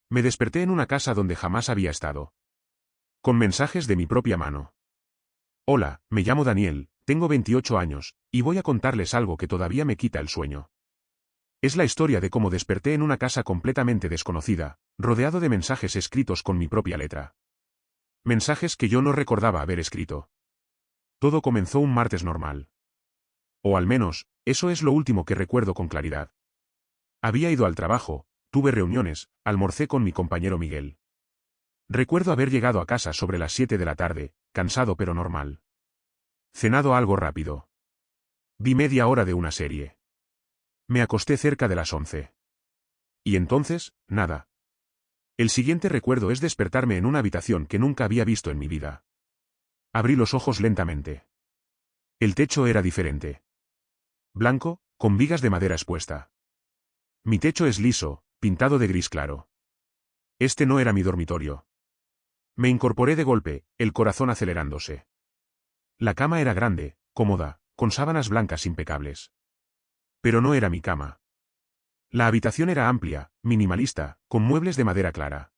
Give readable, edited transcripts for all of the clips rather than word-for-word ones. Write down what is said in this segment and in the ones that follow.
Me desperté en una casa donde jamás había estado. Con mensajes de mi propia mano. Hola, me llamo Daniel, tengo 28 años, y voy a contarles algo que todavía me quita el sueño. Es la historia de cómo desperté en una casa completamente desconocida, rodeado de mensajes escritos con mi propia letra. Mensajes que yo no recordaba haber escrito. Todo comenzó un martes normal. O al menos, eso es lo último que recuerdo con claridad. Había ido al trabajo, tuve reuniones, almorcé con mi compañero Miguel. Recuerdo haber llegado a casa sobre las 7 de la tarde, cansado pero normal. Cenado algo rápido. Vi media hora de una serie. Me acosté cerca de las 11. Y entonces, nada. El siguiente recuerdo es despertarme en una habitación que nunca había visto en mi vida. Abrí los ojos lentamente. El techo era diferente. Blanco, con vigas de madera expuesta. Mi techo es liso, pintado de gris claro. Este no era mi dormitorio. Me incorporé de golpe, el corazón acelerándose. La cama era grande, cómoda, con sábanas blancas impecables. Pero no era mi cama. La habitación era amplia, minimalista, con muebles de madera clara.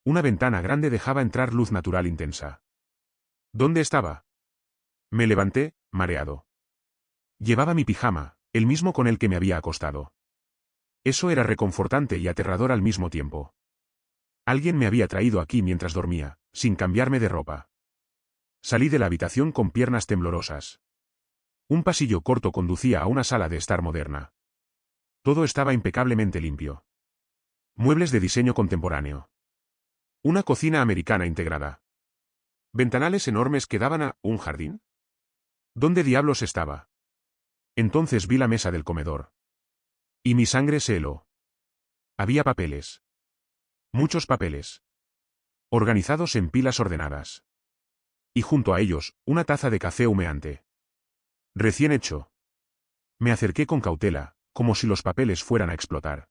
Una ventana grande dejaba entrar luz natural intensa. ¿Dónde estaba? Me levanté, mareado. Llevaba mi pijama, el mismo con el que me había acostado. Eso era reconfortante y aterrador al mismo tiempo. Alguien me había traído aquí mientras dormía, sin cambiarme de ropa. Salí de la habitación con piernas temblorosas. Un pasillo corto conducía a una sala de estar moderna. Todo estaba impecablemente limpio. Muebles de diseño contemporáneo. Una cocina americana integrada. Ventanales enormes que daban a un jardín. ¿Dónde diablos estaba? Entonces vi la mesa del comedor. Y mi sangre se heló. Había papeles. Muchos papeles. Organizados en pilas ordenadas. Y junto a ellos, una taza de café humeante. Recién hecho. Me acerqué con cautela, como si los papeles fueran a explotar.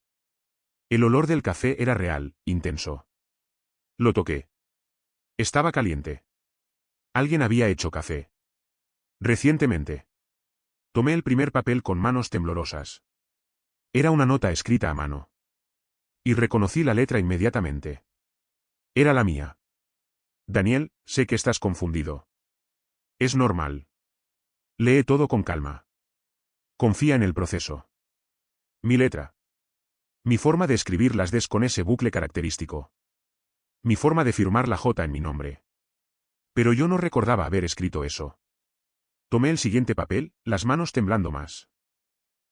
El olor del café era real, intenso. Lo toqué. Estaba caliente. Alguien había hecho café. Recientemente. Tomé el primer papel con manos temblorosas. Era una nota escrita a mano. Y reconocí la letra inmediatamente. Era la mía. Daniel, sé que estás confundido. Es normal. Lee todo con calma. Confía en el proceso. Mi letra. Mi forma de escribir las Ds con ese bucle característico. Mi forma de firmar la J en mi nombre. Pero yo no recordaba haber escrito eso. Tomé el siguiente papel, las manos temblando más.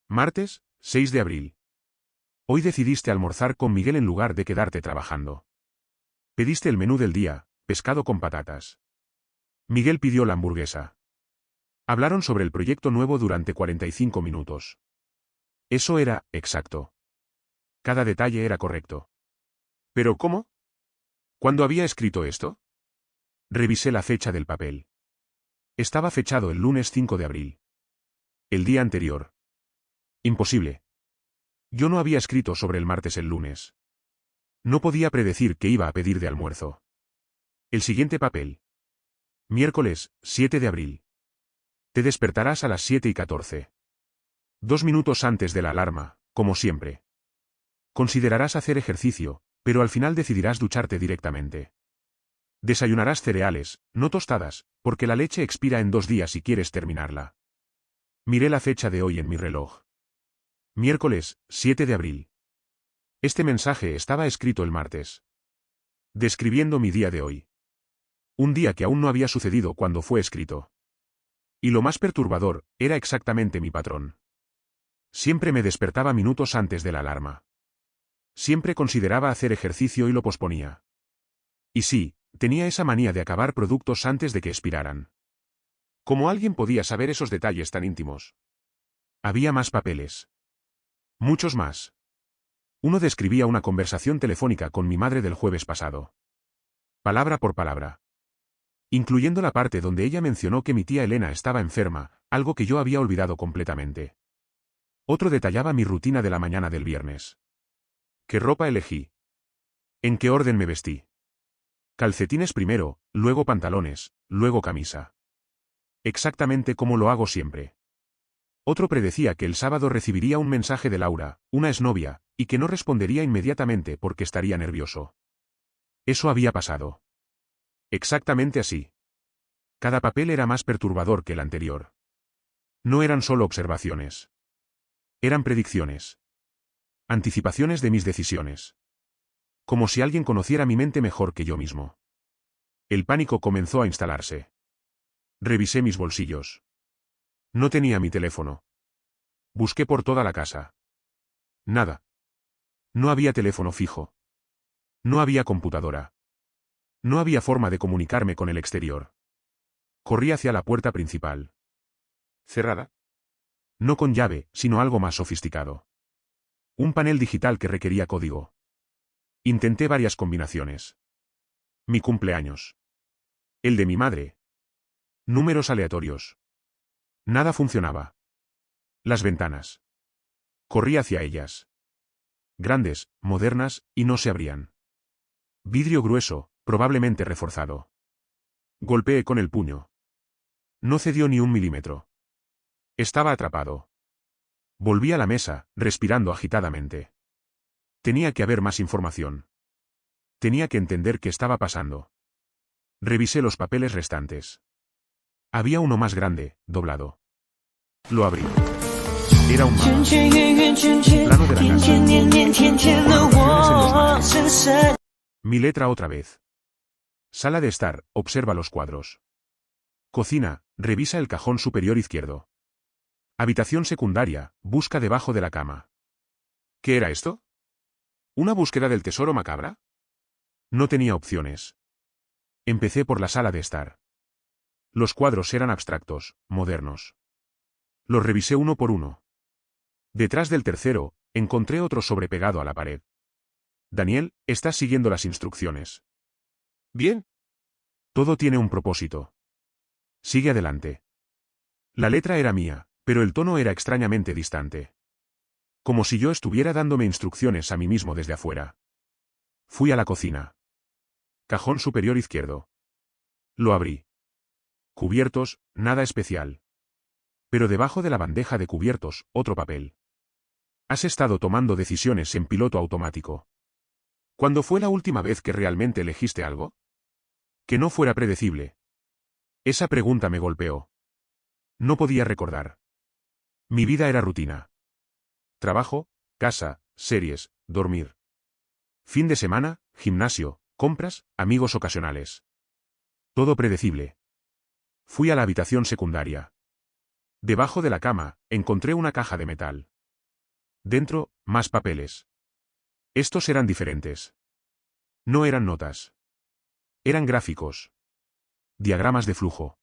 Martes, 6 de abril. Hoy decidiste almorzar con Miguel en lugar de quedarte trabajando. Pediste el menú del día, pescado con patatas. Miguel pidió la hamburguesa. Hablaron sobre el proyecto nuevo durante 45 minutos. Eso era, exacto. Cada detalle era correcto. ¿Pero cómo? ¿Cuándo había escrito esto? Revisé la fecha del papel. Estaba fechado el lunes 5 de abril. El día anterior. Imposible. Yo no había escrito sobre el martes el lunes. No podía predecir que iba a pedir de almuerzo. El siguiente papel. Miércoles, 7 de abril. Te despertarás a las 7:14. 2 minutos antes de la alarma, como siempre. Considerarás hacer ejercicio, pero al final decidirás ducharte directamente. Desayunarás cereales, no tostadas, porque la leche expira en 2 días y quieres terminarla. Miré la fecha de hoy en mi reloj. Miércoles, 7 de abril. Este mensaje estaba escrito el martes. Describiendo mi día de hoy. Un día que aún no había sucedido cuando fue escrito. Y lo más perturbador, era exactamente mi patrón. Siempre me despertaba minutos antes de la alarma. Siempre consideraba hacer ejercicio y lo posponía. Y sí, tenía esa manía de acabar productos antes de que expiraran. ¿Cómo alguien podía saber esos detalles tan íntimos? Había más papeles. Muchos más. Uno describía una conversación telefónica con mi madre del jueves pasado. Palabra por palabra. Incluyendo la parte donde ella mencionó que mi tía Elena estaba enferma, algo que yo había olvidado completamente. Otro detallaba mi rutina de la mañana del viernes. ¿Qué ropa elegí? ¿En qué orden me vestí? Calcetines primero, luego pantalones, luego camisa. Exactamente como lo hago siempre. Otro predecía que el sábado recibiría un mensaje de Laura, una exnovia, y que no respondería inmediatamente porque estaría nervioso. Eso había pasado. Exactamente así. Cada papel era más perturbador que el anterior. No eran solo observaciones. Eran predicciones. Anticipaciones de mis decisiones. Como si alguien conociera mi mente mejor que yo mismo. El pánico comenzó a instalarse. Revisé mis bolsillos. No tenía mi teléfono. Busqué por toda la casa. Nada. No había teléfono fijo. No había computadora. No había forma de comunicarme con el exterior. Corrí hacia la puerta principal. ¿Cerrada? No con llave, sino algo más sofisticado. Un panel digital que requería código. Intenté varias combinaciones. Mi cumpleaños. El de mi madre. Números aleatorios. Nada funcionaba. Las ventanas. Corrí hacia ellas. Grandes, modernas, y no se abrían. Vidrio grueso, probablemente reforzado. Golpeé con el puño. No cedió ni un milímetro. Estaba atrapado. Volví a la mesa, respirando agitadamente. Tenía que haber más información. Tenía que entender qué estaba pasando. Revisé los papeles restantes. Había uno más grande, doblado. Lo abrí. Era un mapa. Un plano de la casa. Con opciones en los mapas. Mi letra otra vez. Sala de estar, observa los cuadros. Cocina, revisa el cajón superior izquierdo. Habitación secundaria, busca debajo de la cama. ¿Qué era esto? ¿Una búsqueda del tesoro macabra? No tenía opciones. Empecé por la sala de estar. Los cuadros eran abstractos, modernos. Los revisé uno por uno. Detrás del tercero, encontré otro sobrepegado a la pared. Daniel, estás siguiendo las instrucciones. Bien. Todo tiene un propósito. Sigue adelante. La letra era mía, pero el tono era extrañamente distante. Como si yo estuviera dándome instrucciones a mí mismo desde afuera. Fui a la cocina. Cajón superior izquierdo. Lo abrí. Cubiertos, nada especial. Pero debajo de la bandeja de cubiertos, otro papel. Has estado tomando decisiones en piloto automático. ¿Cuándo fue la última vez que realmente elegiste algo? Que no fuera predecible. Esa pregunta me golpeó. No podía recordar. Mi vida era rutina. Trabajo, casa, series, dormir. Fin de semana, gimnasio, compras, amigos ocasionales. Todo predecible. Fui a la habitación secundaria. Debajo de la cama, encontré una caja de metal. Dentro, más papeles. Estos eran diferentes. No eran notas. Eran gráficos. Diagramas de flujo.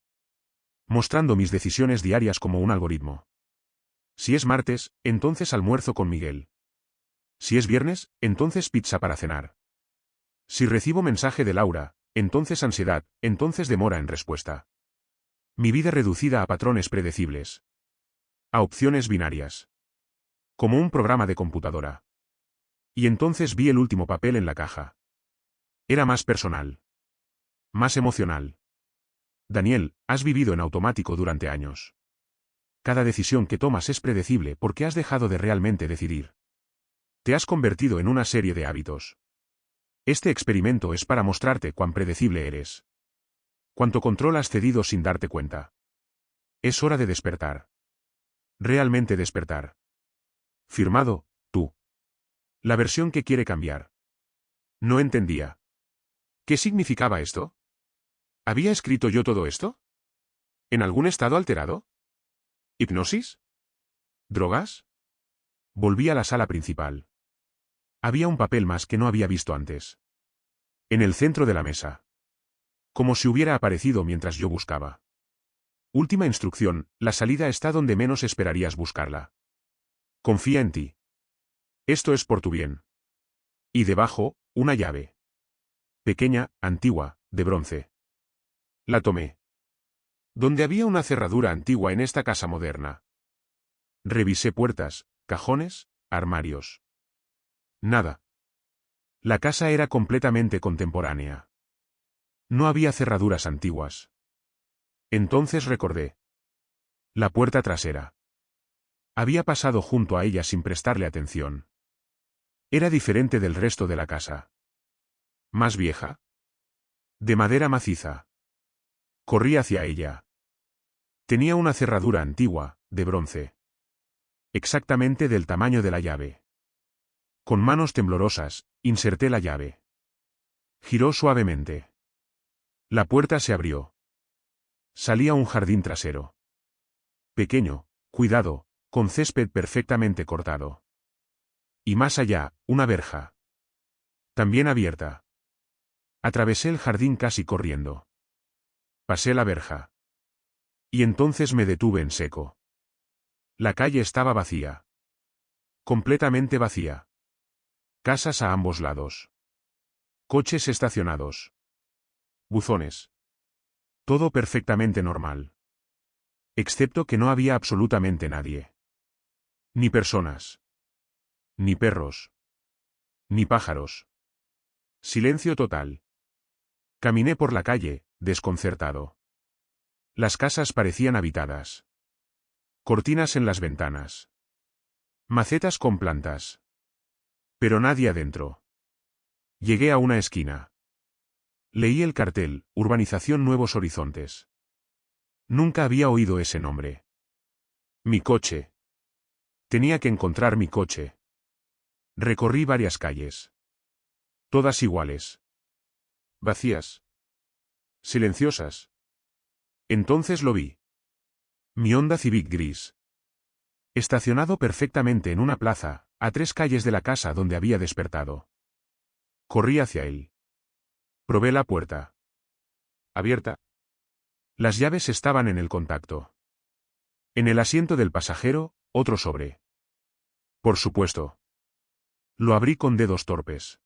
Mostrando mis decisiones diarias como un algoritmo. Si es martes, entonces almuerzo con Miguel. Si es viernes, entonces pizza para cenar. Si recibo mensaje de Laura, entonces ansiedad, entonces demora en respuesta. Mi vida reducida a patrones predecibles. A opciones binarias. Como un programa de computadora. Y entonces vi el último papel en la caja. Era más personal. Más emocional. Daniel, has vivido en automático durante años. Cada decisión que tomas es predecible porque has dejado de realmente decidir. Te has convertido en una serie de hábitos. Este experimento es para mostrarte cuán predecible eres. Cuánto control has cedido sin darte cuenta. Es hora de despertar. Realmente despertar. Firmado, tú. La versión que quiere cambiar. No entendía. ¿Qué significaba esto? ¿Había escrito yo todo esto? ¿En algún estado alterado? ¿Hipnosis? ¿Drogas? Volví a la sala principal. Había un papel más que no había visto antes. En el centro de la mesa. Como si hubiera aparecido mientras yo buscaba. Última instrucción, la salida está donde menos esperarías buscarla. Confía en ti. Esto es por tu bien. Y debajo, una llave. Pequeña, antigua, de bronce. La tomé. ¿Dónde había una cerradura antigua en esta casa moderna? Revisé puertas, cajones, armarios. Nada. La casa era completamente contemporánea. No había cerraduras antiguas. Entonces recordé. La puerta trasera. Había pasado junto a ella sin prestarle atención. Era diferente del resto de la casa. Más vieja. De madera maciza. Corrí hacia ella. Tenía una cerradura antigua, de bronce. Exactamente del tamaño de la llave. Con manos temblorosas, inserté la llave. Giró suavemente. La puerta se abrió. Salía un jardín trasero. Pequeño, cuidado, con césped perfectamente cortado. Y más allá, una verja. También abierta. Atravesé el jardín casi corriendo. Pasé la verja. Y entonces me detuve en seco. La calle estaba vacía. Completamente vacía. Casas a ambos lados. Coches estacionados. Buzones. Todo perfectamente normal. Excepto que no había absolutamente nadie. Ni personas. Ni perros. Ni pájaros. Silencio total. Caminé por la calle, desconcertado. Las casas parecían habitadas. Cortinas en las ventanas. Macetas con plantas. Pero nadie adentro. Llegué a una esquina. Leí el cartel, Urbanización Nuevos Horizontes. Nunca había oído ese nombre. Mi coche. Tenía que encontrar mi coche. Recorrí varias calles. Todas iguales. Vacías. Silenciosas. Entonces lo vi. Mi Honda Civic gris. Estacionado perfectamente en una plaza, a 3 calles de la casa donde había despertado. Corrí hacia él. Probé la puerta. Abierta. Las llaves estaban en el contacto. En el asiento del pasajero, otro sobre. Por supuesto. Lo abrí con dedos torpes.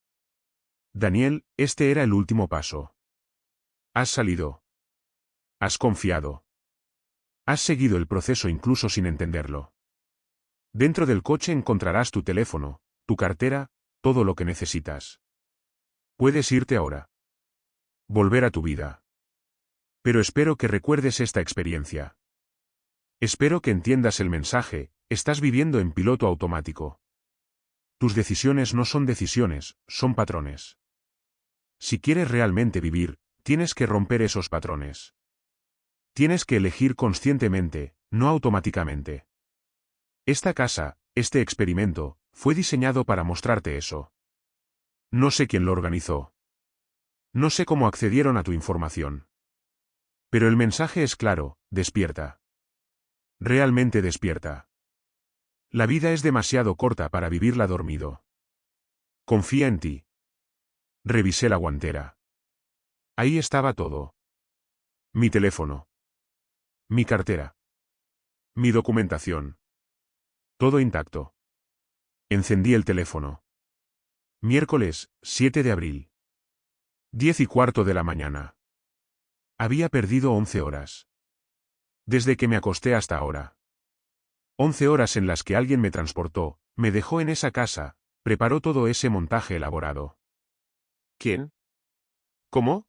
Daniel, este era el último paso. Has salido. Has confiado. Has seguido el proceso incluso sin entenderlo. Dentro del coche encontrarás tu teléfono, tu cartera, todo lo que necesitas. Puedes irte ahora. Volver a tu vida. Pero espero que recuerdes esta experiencia. Espero que entiendas el mensaje, estás viviendo en piloto automático. Tus decisiones no son decisiones, son patrones. Si quieres realmente vivir, tienes que romper esos patrones. Tienes que elegir conscientemente, no automáticamente. Esta casa, este experimento, fue diseñado para mostrarte eso. No sé quién lo organizó. No sé cómo accedieron a tu información. Pero el mensaje es claro, despierta. Realmente despierta. La vida es demasiado corta para vivirla dormido. Confía en ti. Revisé la guantera. Ahí estaba todo. Mi teléfono. Mi cartera. Mi documentación. Todo intacto. Encendí el teléfono. Miércoles, 7 de abril. 10:15 de la mañana. Había perdido 11 horas. Desde que me acosté hasta ahora. 11 horas en las que alguien me transportó, me dejó en esa casa, preparó todo ese montaje elaborado. ¿Quién? ¿Cómo?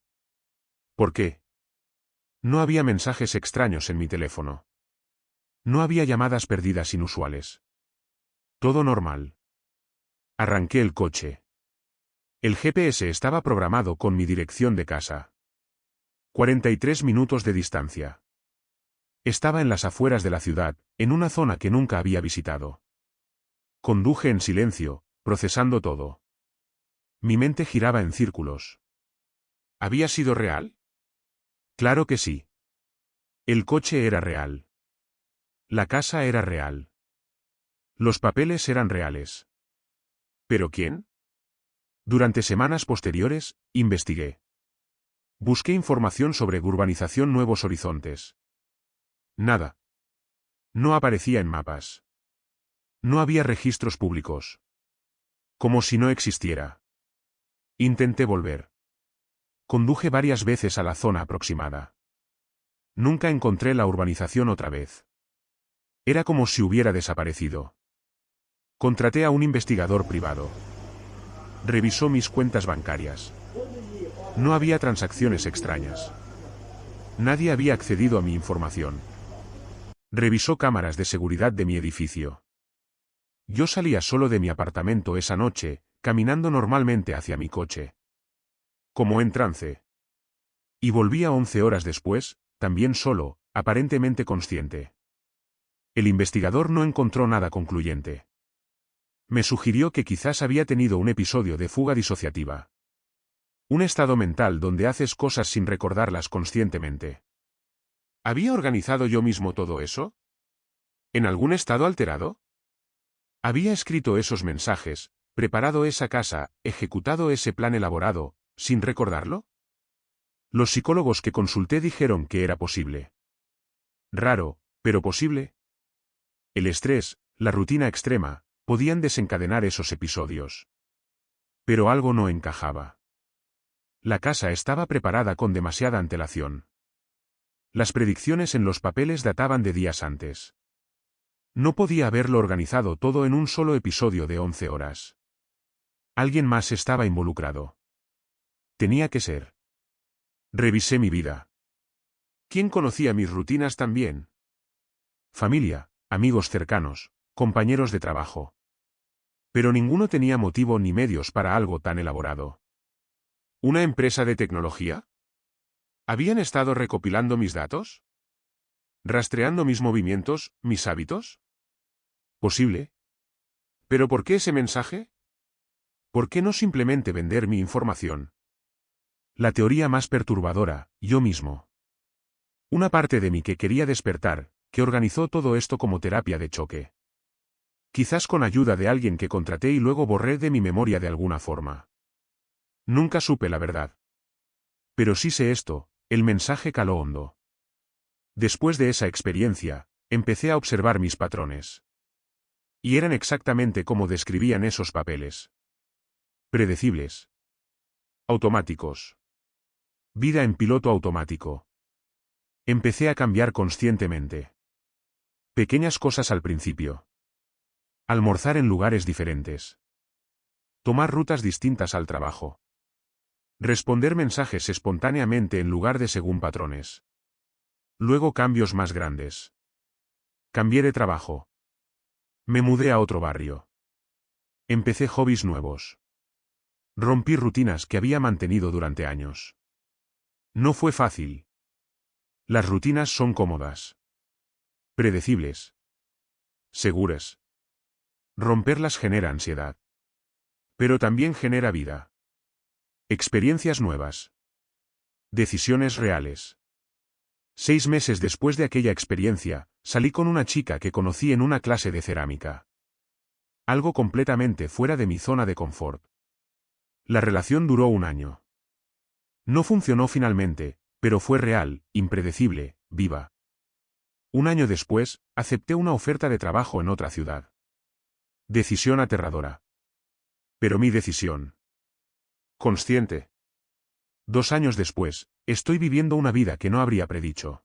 ¿Por qué? No había mensajes extraños en mi teléfono. No había llamadas perdidas inusuales. Todo normal. Arranqué el coche. El GPS estaba programado con mi dirección de casa. 43 minutos de distancia. Estaba en las afueras de la ciudad, en una zona que nunca había visitado. Conduje en silencio, procesando todo. Mi mente giraba en círculos. ¿Había sido real? Claro que sí. El coche era real. La casa era real. Los papeles eran reales. ¿Pero quién? Durante semanas posteriores, investigué. Busqué información sobre Urbanización Nuevos Horizontes. Nada. No aparecía en mapas. No había registros públicos. Como si no existiera. Intenté volver. Conduje varias veces a la zona aproximada. Nunca encontré la urbanización otra vez. Era como si hubiera desaparecido. Contraté a un investigador privado. Revisó mis cuentas bancarias. No había transacciones extrañas. Nadie había accedido a mi información. Revisó cámaras de seguridad de mi edificio. Yo salía solo de mi apartamento esa noche, caminando normalmente hacia mi coche. Como en trance. Y volvía 11 horas después, también solo, aparentemente consciente. El investigador no encontró nada concluyente. Me sugirió que quizás había tenido un episodio de fuga disociativa. Un estado mental donde haces cosas sin recordarlas conscientemente. ¿Había organizado yo mismo todo eso? ¿En algún estado alterado? ¿Había escrito esos mensajes, preparado esa casa, ejecutado ese plan elaborado, sin recordarlo? Los psicólogos que consulté dijeron que era posible. Raro, pero posible. El estrés, la rutina extrema, podían desencadenar esos episodios. Pero algo no encajaba. La casa estaba preparada con demasiada antelación. Las predicciones en los papeles databan de días antes. No podía haberlo organizado todo en un solo episodio de 11 horas. Alguien más estaba involucrado. Tenía que ser. Revisé mi vida. ¿Quién conocía mis rutinas también? Familia, amigos cercanos, compañeros de trabajo. Pero ninguno tenía motivo ni medios para algo tan elaborado. ¿Una empresa de tecnología? ¿Habían estado recopilando mis datos? ¿Rastreando mis movimientos, mis hábitos? Posible. ¿Pero por qué ese mensaje? ¿Por qué no simplemente vender mi información? La teoría más perturbadora, yo mismo. Una parte de mí que quería despertar, que organizó todo esto como terapia de choque. Quizás con ayuda de alguien que contraté y luego borré de mi memoria de alguna forma. Nunca supe la verdad. Pero sí sé esto, el mensaje caló hondo. Después de esa experiencia, empecé a observar mis patrones. Y eran exactamente como describían esos papeles. Predecibles. Automáticos. Vida en piloto automático. Empecé a cambiar conscientemente. Pequeñas cosas al principio. Almorzar en lugares diferentes. Tomar rutas distintas al trabajo. Responder mensajes espontáneamente en lugar de según patrones. Luego cambios más grandes. Cambié de trabajo. Me mudé a otro barrio. Empecé hobbies nuevos. Rompí rutinas que había mantenido durante años. No fue fácil. Las rutinas son cómodas. Predecibles. Seguras. Romperlas genera ansiedad. Pero también genera vida. Experiencias nuevas. Decisiones reales. 6 meses después de aquella experiencia, salí con una chica que conocí en una clase de cerámica. Algo completamente fuera de mi zona de confort. La relación duró 1 año. No funcionó finalmente, pero fue real, impredecible, viva. 1 año después, acepté una oferta de trabajo en otra ciudad. Decisión aterradora. Pero mi decisión. Consciente. 2 años después, estoy viviendo una vida que no habría predicho.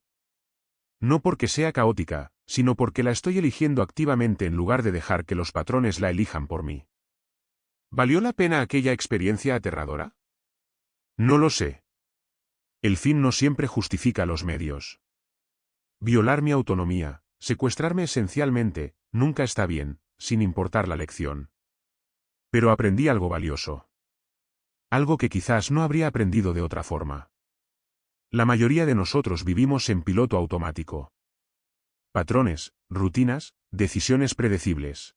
No porque sea caótica, sino porque la estoy eligiendo activamente en lugar de dejar que los patrones la elijan por mí. ¿Valió la pena aquella experiencia aterradora? No lo sé. El fin no siempre justifica los medios. Violar mi autonomía, secuestrarme esencialmente, nunca está bien, sin importar la lección. Pero aprendí algo valioso. Algo que quizás no habría aprendido de otra forma. La mayoría de nosotros vivimos en piloto automático. Patrones, rutinas, decisiones predecibles.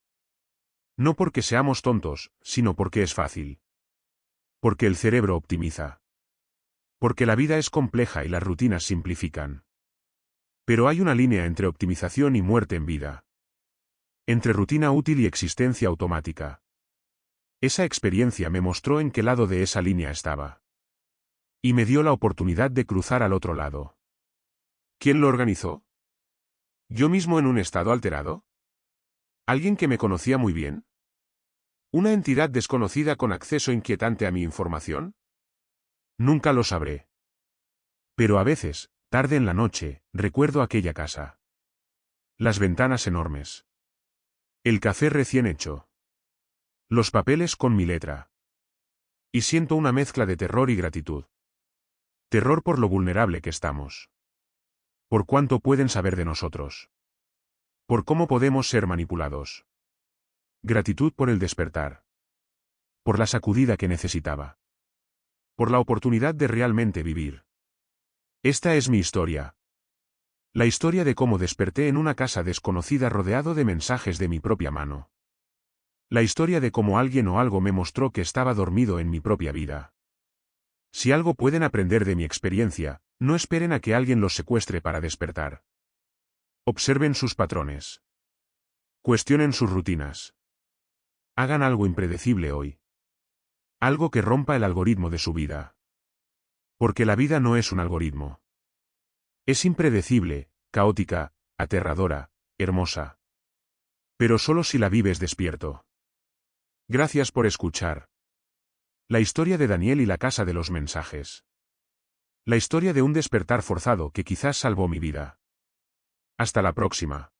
No porque seamos tontos, sino porque es fácil. Porque el cerebro optimiza. Porque la vida es compleja y las rutinas simplifican. Pero hay una línea entre optimización y muerte en vida. Entre rutina útil y existencia automática. Esa experiencia me mostró en qué lado de esa línea estaba. Y me dio la oportunidad de cruzar al otro lado. ¿Quién lo organizó? ¿Yo mismo en un estado alterado? ¿Alguien que me conocía muy bien? ¿Una entidad desconocida con acceso inquietante a mi información? Nunca lo sabré. Pero a veces, tarde en la noche, recuerdo aquella casa. Las ventanas enormes. El café recién hecho. Los papeles con mi letra. Y siento una mezcla de terror y gratitud. Terror por lo vulnerable que estamos. Por cuánto pueden saber de nosotros. Por cómo podemos ser manipulados. Gratitud por el despertar. Por la sacudida que necesitaba. Por la oportunidad de realmente vivir. Esta es mi historia. La historia de cómo desperté en una casa desconocida rodeado de mensajes de mi propia mano. La historia de cómo alguien o algo me mostró que estaba dormido en mi propia vida. Si algo pueden aprender de mi experiencia, no esperen a que alguien los secuestre para despertar. Observen sus patrones. Cuestionen sus rutinas. Hagan algo impredecible hoy. Algo que rompa el algoritmo de su vida. Porque la vida no es un algoritmo. Es impredecible, caótica, aterradora, hermosa. Pero solo si la vives despierto. Gracias por escuchar. La historia de Daniel y la casa de los mensajes. La historia de un despertar forzado que quizás salvó mi vida. Hasta la próxima.